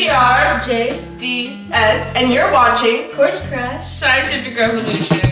We are JDS, and you're watching Course Crash Scientific Revolution.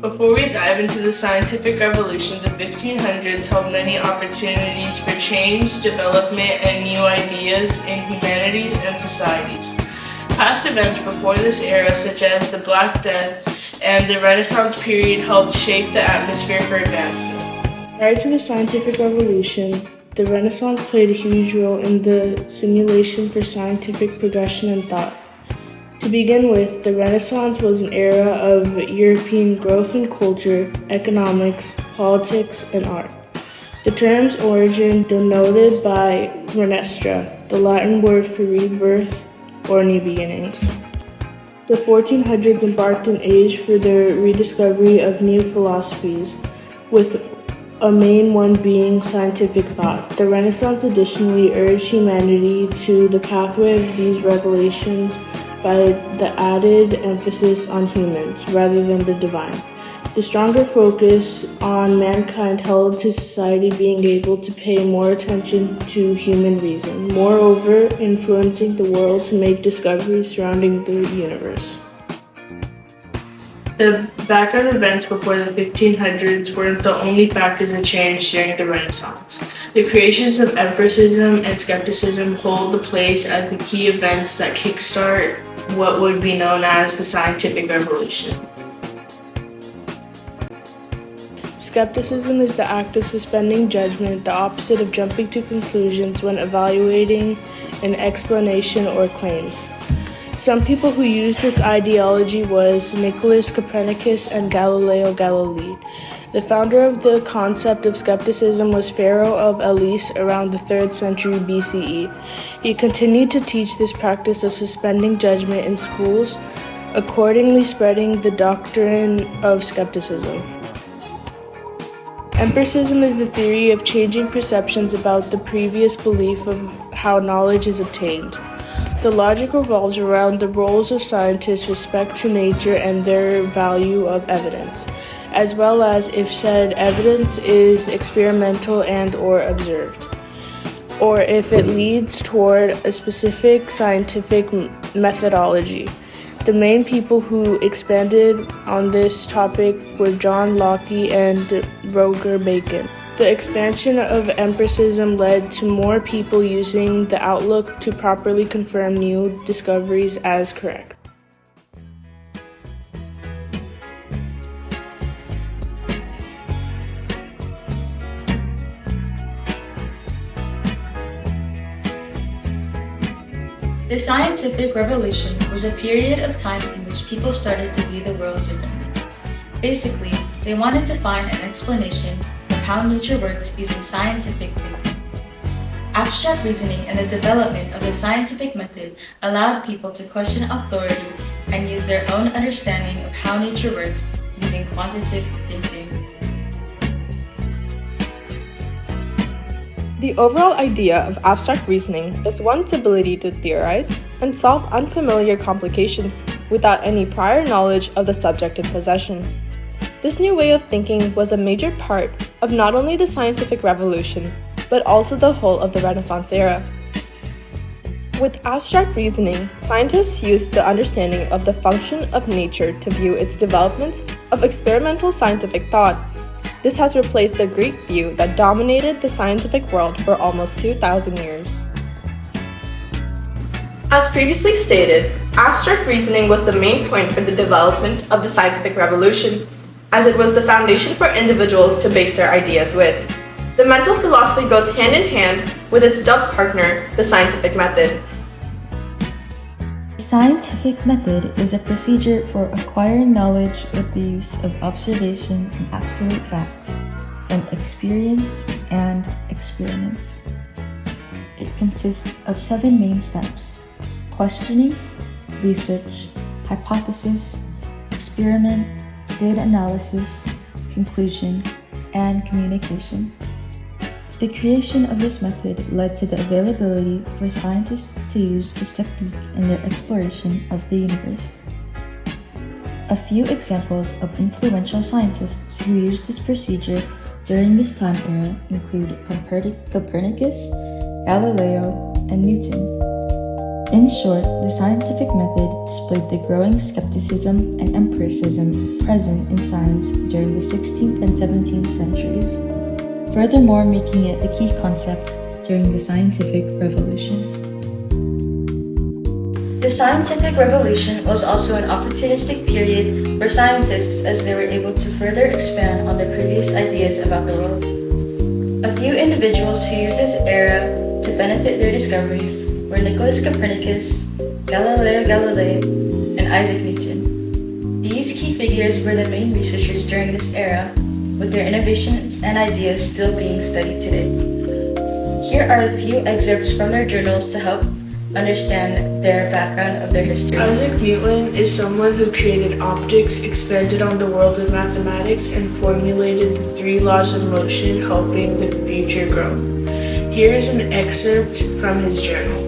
Before we dive into the scientific revolution, the 1500s held many opportunities for change, development, and new ideas in humanities and societies. Past events before this era, such as the Black Death and the Renaissance period, helped shape the atmosphere for advancement. Prior to the scientific revolution, the Renaissance played a huge role in the simulation for scientific progression and thought. To begin with, the Renaissance was an era of European growth in culture, economics, politics, and art. The term's origin denoted by renestra, the Latin word for rebirth or new beginnings. The 1400s embarked an age for the rediscovery of new philosophies, with a main one being scientific thought. The Renaissance additionally urged humanity to the pathway of these revelations by the added emphasis on humans rather than the divine. The stronger focus on mankind held to society being able to pay more attention to human reason, moreover influencing the world to make discoveries surrounding the universe. The background events before the 1500s weren't the only factors that changed during the Renaissance. The creations of empiricism and skepticism hold the place as the key events that kickstart what would be known as the scientific revolution. Skepticism is the act of suspending judgment, the opposite of jumping to conclusions when evaluating an explanation or claims. Some people who used this ideology was Nicholas Copernicus and Galileo Galilei. The founder of the concept of skepticism was Pharaoh of Elis around the 3rd century BCE. He continued to teach this practice of suspending judgment in schools, accordingly spreading the doctrine of skepticism. Empiricism is the theory of changing perceptions about the previous belief of how knowledge is obtained. The logic revolves around the roles of scientists' respect to nature and their value of evidence, as well as if said evidence is experimental and or observed, or if it leads toward a specific scientific methodology. The main people who expanded on this topic were John Locke and Roger Bacon. The expansion of empiricism led to more people using the outlook to properly confirm new discoveries as correct. The scientific revolution was a period of time in which people started to view the world differently. Basically, they wanted to find an explanation of how nature works using scientific thinking. Abstract reasoning and the development of the scientific method allowed people to question authority and use their own understanding of how nature worked using quantitative thinking. The overall idea of abstract reasoning is one's ability to theorize and solve unfamiliar complications without any prior knowledge of the subject in possession. This new way of thinking was a major part of not only the scientific revolution, but also the whole of the Renaissance era. With abstract reasoning, scientists used the understanding of the function of nature to view its developments of experimental scientific thought. This has replaced the Greek view that dominated the scientific world for almost 2,000 years. As previously stated, abstract reasoning was the main point for the development of the scientific revolution, as it was the foundation for individuals to base their ideas with. The mental philosophy goes hand in hand with its dubbed partner, the scientific method. The scientific method is a procedure for acquiring knowledge with the use of observation and absolute facts from experience and experiments. it consists of 7 main steps: questioning, research, hypothesis, experiment, data analysis, conclusion, and communication. The creation of this method led to the availability for scientists to use this technique in their exploration of the universe. A few examples of influential scientists who used this procedure during this time era include Copernicus, Galileo, and Newton. In short, the scientific method displayed the growing skepticism and empiricism present in science during the 16th and 17th centuries, furthermore making it a key concept during the scientific revolution. The scientific revolution was also an opportunistic period for scientists as they were able to further expand on their previous ideas about the world. A few individuals who used this era to benefit their discoveries were Nicholas Copernicus, Galileo Galilei, and Isaac Newton. These key figures were the main researchers during this era, with their innovations and ideas still being studied today. Here are a few excerpts from their journals to help understand their background of their history. Isaac Newton is someone who created optics, expanded on the world of mathematics, and formulated the 3 laws of motion, helping the future grow. Here is an excerpt from his journal.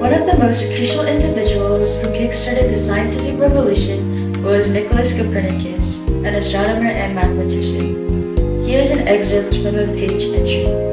One of the most crucial individuals who kickstarted the scientific revolution was Nicholas Copernicus, an astronomer and mathematician. Here is an excerpt from a page entry.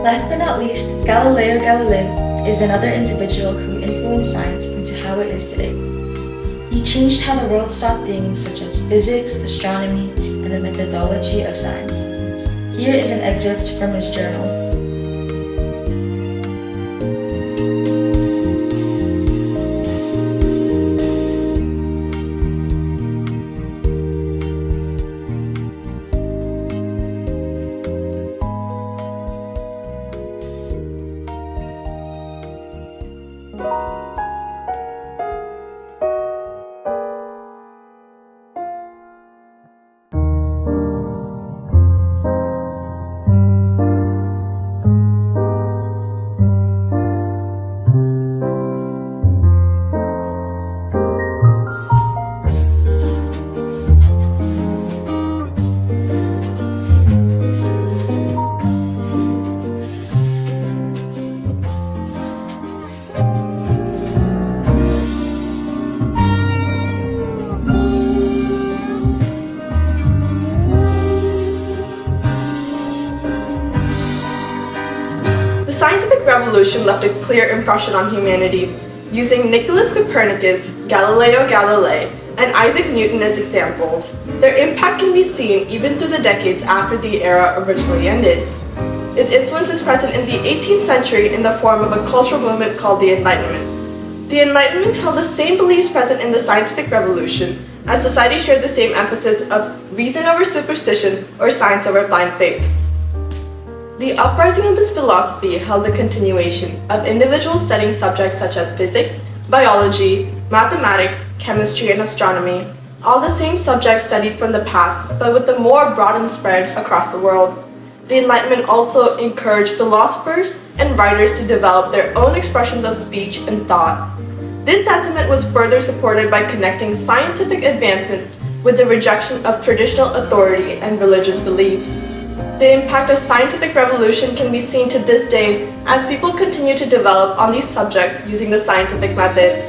Last but not least, Galileo Galilei is another individual who influenced science into how it is today. He changed how the world saw things such as physics, astronomy, and the methodology of science. Here is an excerpt from his journal. Revolution left a clear impression on humanity. Using Nicholas Copernicus, Galileo Galilei, and Isaac Newton as examples, their impact can be seen even through the decades after the era originally ended. Its influence is present in the 18th century in the form of a cultural movement called the Enlightenment. The Enlightenment held the same beliefs present in the scientific revolution, as society shared the same emphasis of reason over superstition or science over blind faith. The uprising of this philosophy held the continuation of individuals studying subjects such as physics, biology, mathematics, chemistry, and astronomy, all the same subjects studied from the past, but with a more broadened spread across the world. The Enlightenment also encouraged philosophers and writers to develop their own expressions of speech and thought. This sentiment was further supported by connecting scientific advancement with the rejection of traditional authority and religious beliefs. The impact of scientific revolution can be seen to this day as people continue to develop on these subjects using the scientific method.